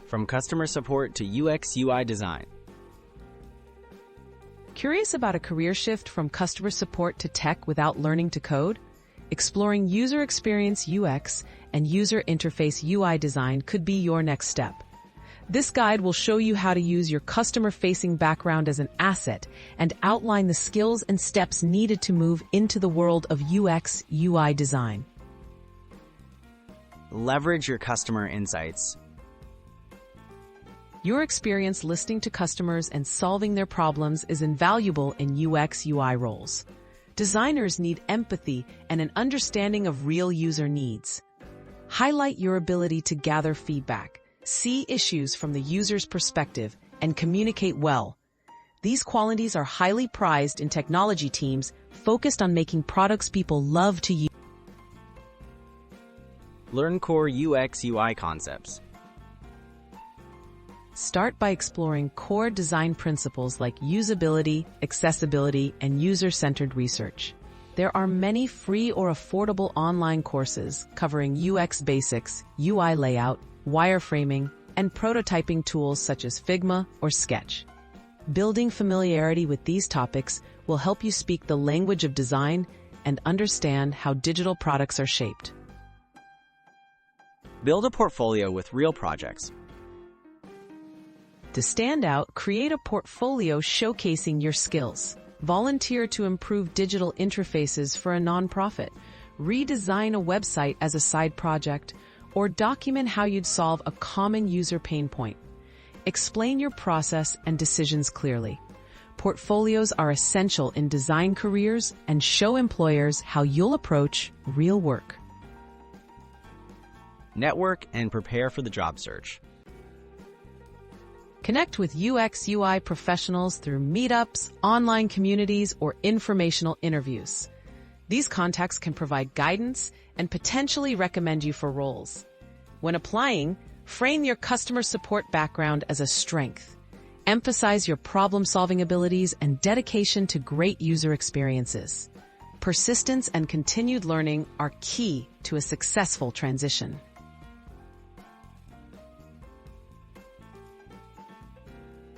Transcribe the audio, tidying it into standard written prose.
From customer support to UX UI design. Curious about a career shift from customer support to tech without learning to code? Exploring user experience UX and user interface UI design could be your next step. This guide will show you how to use your customer-facing background as an asset and outline the skills and steps needed to move into the world of UX UI design. Leverage your customer insights. Your experience listening to customers and solving their problems is invaluable in UX UI roles. Designers need empathy and an understanding of real user needs. Highlight your ability to gather feedback, see issues from the user's perspective, and communicate well. These qualities are highly prized in technology teams focused on making products people love to use. Learn core UX UI concepts. Start by exploring core design principles like usability, accessibility, and user-centered research. There are many free or affordable online courses covering UX basics, UI layout, wireframing, and prototyping tools such as Figma or Sketch. Building familiarity with these topics will help you speak the language of design and understand how digital products are shaped. Build a portfolio with real projects. To stand out, create a portfolio showcasing your skills. Volunteer to improve digital interfaces for a nonprofit, redesign a website as a side project, or document how you'd solve a common user pain point. Explain your process and decisions clearly. Portfolios are essential in design careers and show employers how you'll approach real work. Network and prepare for the job search. Connect with UX UI professionals through meetups, online communities, or informational interviews. These contacts can provide guidance and potentially recommend you for roles. When applying, frame your customer support background as a strength. Emphasize your problem-solving abilities and dedication to great user experiences. Persistence and continued learning are key to a successful transition.